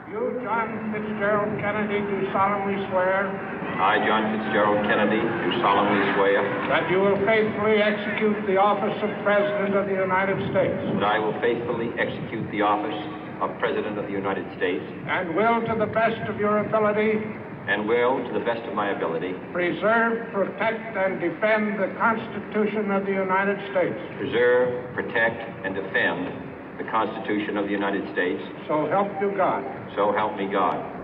You, John Fitzgerald Kennedy, do solemnly swear. I, John Fitzgerald Kennedy, do solemnly swear. That you will faithfully execute the office of President of the United States. That I will faithfully execute the office of President of the United States. And will, to the best of your ability. And will, to the best of my ability. Preserve, protect, and defend the Constitution of the United States. Preserve, protect, and defend the Constitution of the United States. So help you God. So help me God.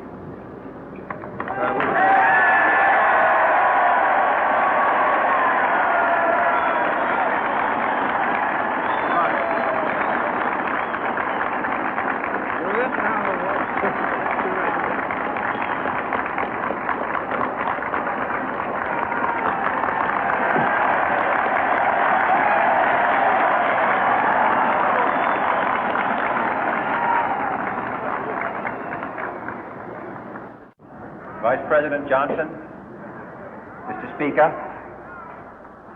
Vice President Johnson, Mr. Speaker,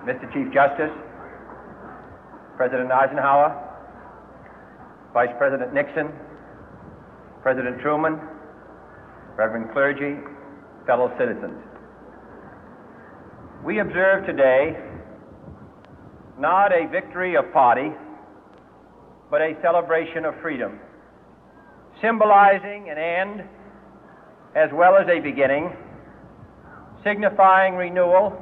Mr. Chief Justice, President Eisenhower, Vice President Nixon, President Truman, Reverend clergy, fellow citizens. We observe today not a victory of party, but a celebration of freedom, symbolizing an end as well as a beginning, signifying renewal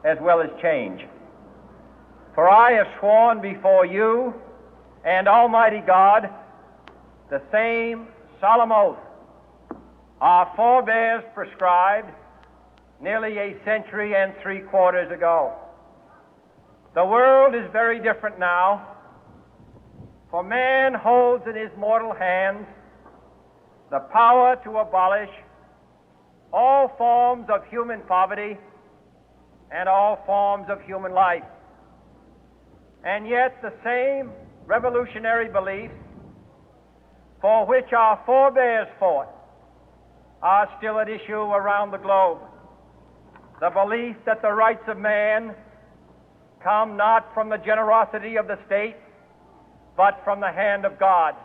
as well as change. For I have sworn before you and Almighty God the same solemn oath our forebears prescribed nearly a century and 3/4 ago. The world is very different now, for man holds in his mortal hands the power to abolish all forms of human poverty and all forms of human life. And yet the same revolutionary beliefs for which our forebears fought are still at issue around the globe. The belief that the rights of man come not from the generosity of the state, but from the hand of God.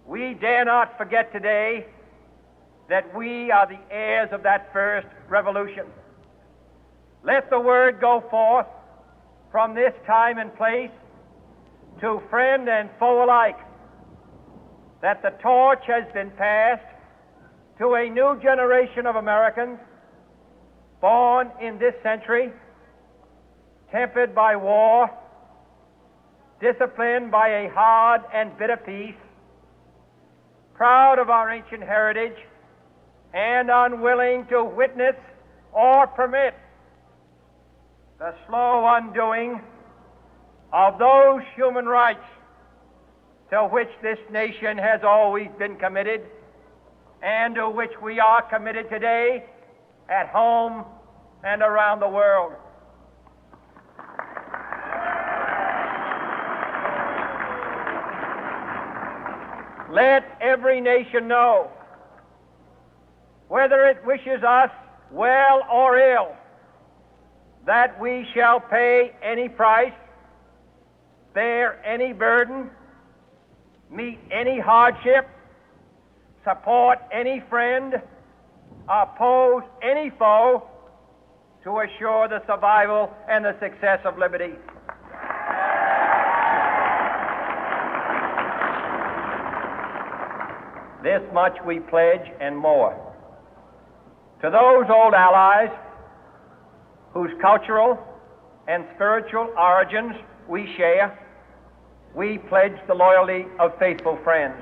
We dare not forget today that we are the heirs of that first revolution. Let the word go forth from this time and place to friend and foe alike that the torch has been passed to a new generation of Americans born in this century, tempered by war, disciplined by a hard and bitter peace, proud of our ancient heritage, and unwilling to witness or permit the slow undoing of those human rights to which this nation has always been committed and to which we are committed today at home and around the world. Let every nation know, whether it wishes us well or ill, that we shall pay any price, bear any burden, meet any hardship, support any friend, oppose any foe to assure the survival and the success of liberty. This much we pledge and more. To those old allies whose cultural and spiritual origins we share, we pledge the loyalty of faithful friends.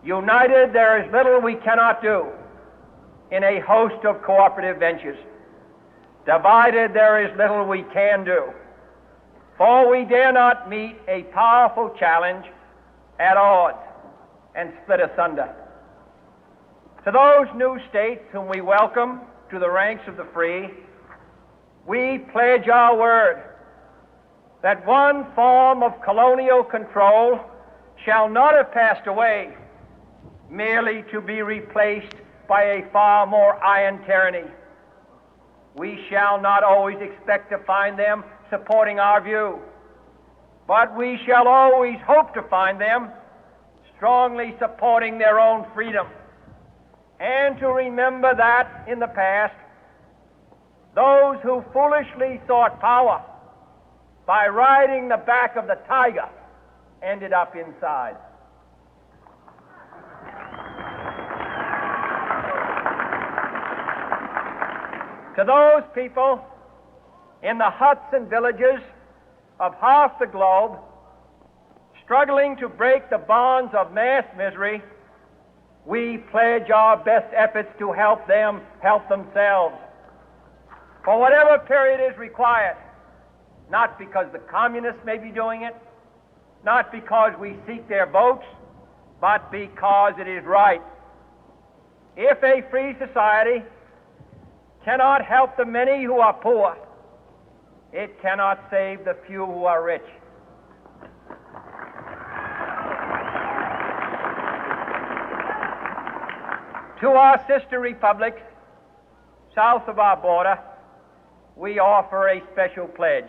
United, there is little we cannot do in a host of cooperative ventures. Divided, there is little we can do, for we dare not meet a powerful challenge at odds and split asunder. To those new states whom we welcome to the ranks of the free, we pledge our word that one form of colonial control shall not have passed away, merely to be replaced by a far more iron tyranny. We shall not always expect to find them supporting our view, but we shall always hope to find them strongly supporting their own freedom, and to remember that in the past, those who foolishly sought power by riding the back of the tiger ended up inside. To those people in the huts and villages of half the globe struggling to break the bonds of mass misery, we pledge our best efforts to help them help themselves for whatever period is required, not because the communists may be doing it, not because we seek their votes, but because it is right. If a free society cannot help the many who are poor, it cannot save the few who are rich. To our sister republics south of our border, we offer a special pledge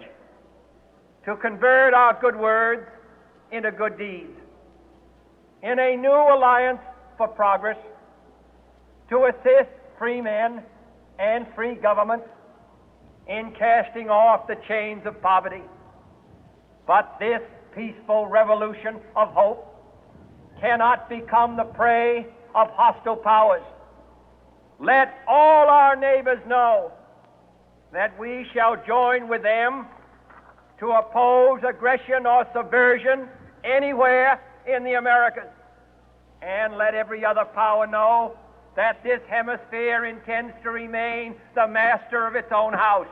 to convert our good words into good deeds, in a new alliance for progress, to assist free men and free governments in casting off the chains of poverty. But this peaceful revolution of hope cannot become the prey of hostile powers. Let all our neighbors know that we shall join with them to oppose aggression or subversion anywhere in the Americas. And let every other power know that this hemisphere intends to remain the master of its own house.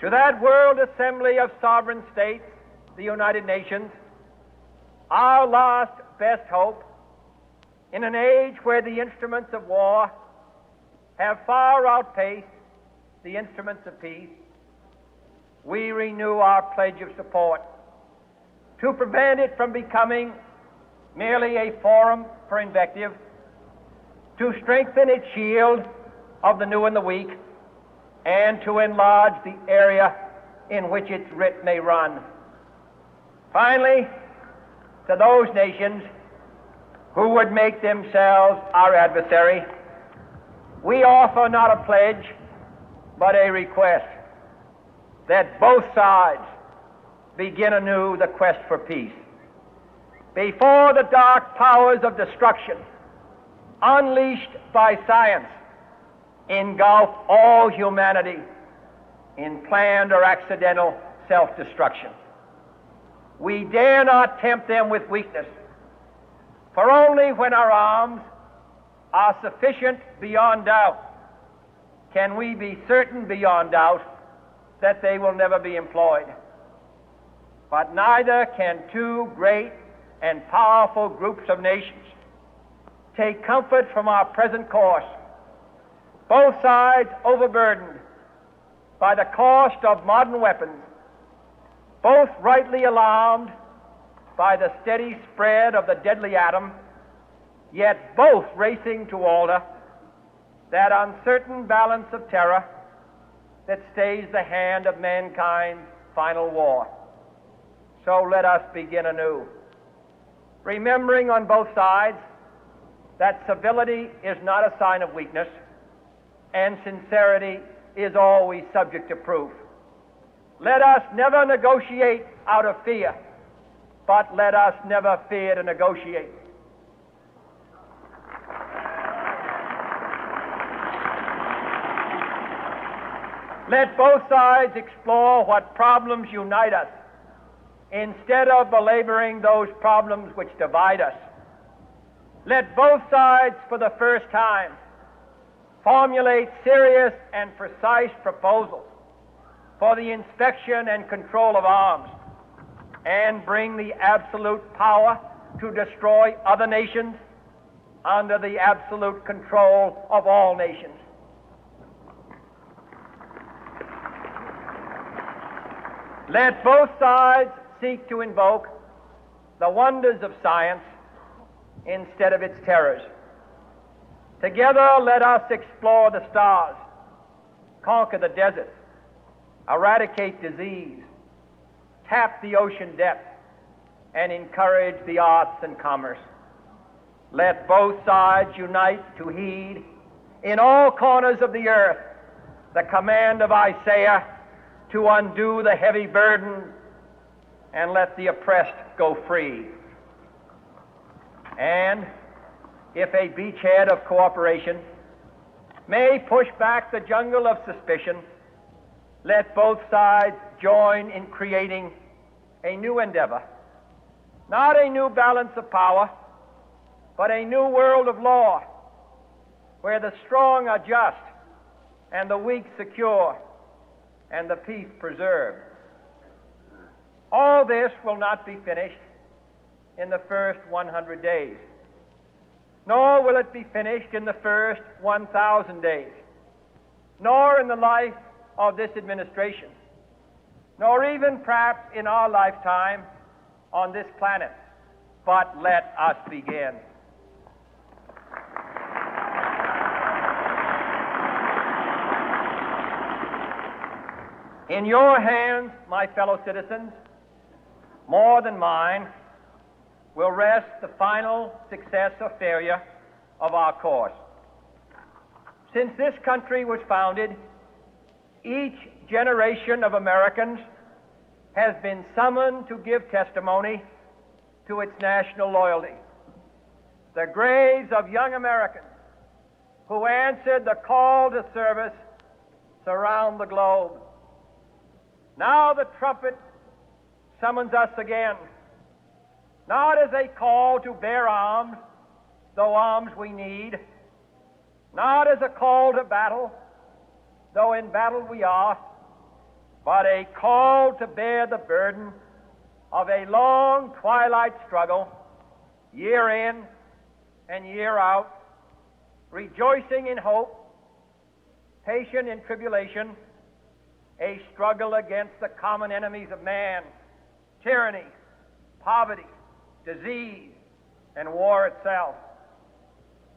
To that World Assembly of Sovereign States, the United Nations, our last best hope, in an age where the instruments of war have far outpaced the instruments of peace, we renew our pledge of support to prevent it from becoming merely a forum for invective, to strengthen its shield of the new and the weak, and to enlarge the area in which its writ may run. Finally, to those nations who would make themselves our adversary, we offer not a pledge, but a request that both sides begin anew the quest for peace. Before the dark powers of destruction, unleashed by science, engulf all humanity in planned or accidental self-destruction, we dare not tempt them with weakness, for only when our arms are sufficient beyond doubt can we be certain beyond doubt that they will never be employed. But neither can two great and powerful groups of nations take comfort from our present course, both sides overburdened by the cost of modern weapons, both rightly alarmed by the steady spread of the deadly atom, yet both racing to alter that uncertain balance of terror that stays the hand of mankind's final war. So let us begin anew, remembering on both sides that civility is not a sign of weakness, and sincerity is always subject to proof. Let us never negotiate out of fear, but let us never fear to negotiate. Let both sides explore what problems unite us, instead of belaboring those problems which divide us. Let both sides, for the first time, formulate serious and precise proposals for the inspection and control of arms, and bring the absolute power to destroy other nations under the absolute control of all nations. Let both sides seek to invoke the wonders of science instead of its terrors. Together, let us explore the stars, conquer the deserts, eradicate disease, tap the ocean depth, and encourage the arts and commerce. Let both sides unite to heed in all corners of the earth the command of Isaiah to undo the heavy burden and let the oppressed go free. And if a beachhead of cooperation may push back the jungle of suspicion, let both sides join in creating a new endeavor, not a new balance of power, but a new world of law, where the strong are just and the weak secure and the peace preserved. All this will not be finished in the first 100 days, nor will it be finished in the first 1,000 days, nor in the life of this administration, nor even perhaps in our lifetime on this planet. But let us begin. In your hands, my fellow citizens, more than mine, will rest the final success or failure of our course. Since this country was founded, each generation of Americans has been summoned to give testimony to its national loyalty. The graves of young Americans who answered the call to service surround the globe. Now the trumpet summons us again, not as a call to bear arms, though arms we need, not as a call to battle, though in battle we are, but a call to bear the burden of a long twilight struggle, year in and year out, rejoicing in hope, patient in tribulation, a struggle against the common enemies of man, tyranny, poverty, disease, and war itself.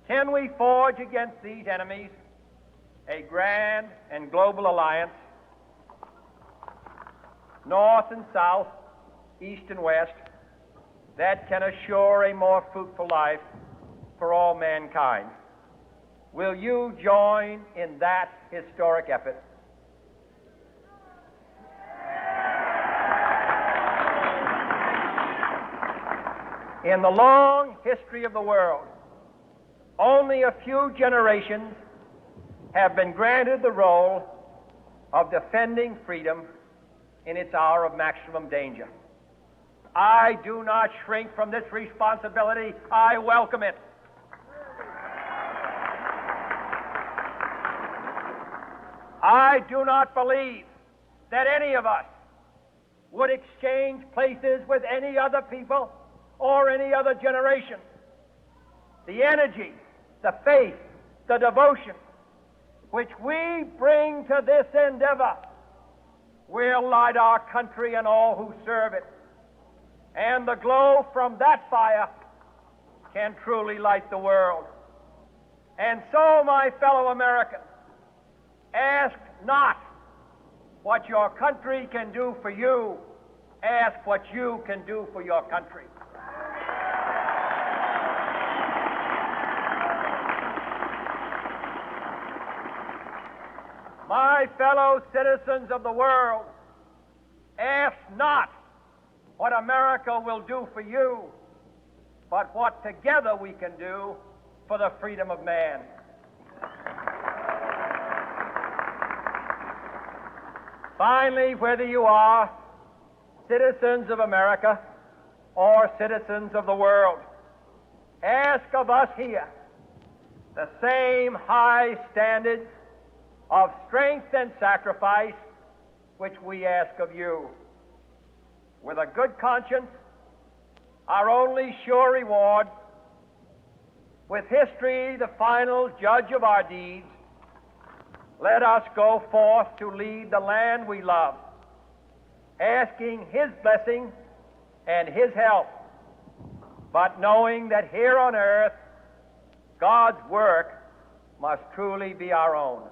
Can we forge against these enemies a grand and global alliance, north and south, east and west, that can assure a more fruitful life for all mankind? Will you join in that historic effort? In the long history of the world, only a few generations have been granted the role of defending freedom in its hour of maximum danger. I do not shrink from this responsibility. I welcome it. I do not believe that any of us would exchange places with any other people or any other generation. The energy, the faith, the devotion which we bring to this endeavor will light our country and all who serve it. And the glow from that fire can truly light the world. And so, my fellow Americans, ask not what your country can do for you. Ask what you can do for your country. My fellow citizens of the world, ask not what America will do for you, but what together we can do for the freedom of man. Finally, whether you are citizens of America or citizens of the world, ask of us here the same high standards of strength and sacrifice which we ask of you. With a good conscience, our only sure reward, with history the final judge of our deeds, let us go forth to lead the land we love, asking His blessing and His help, but knowing that here on earth God's work must truly be our own.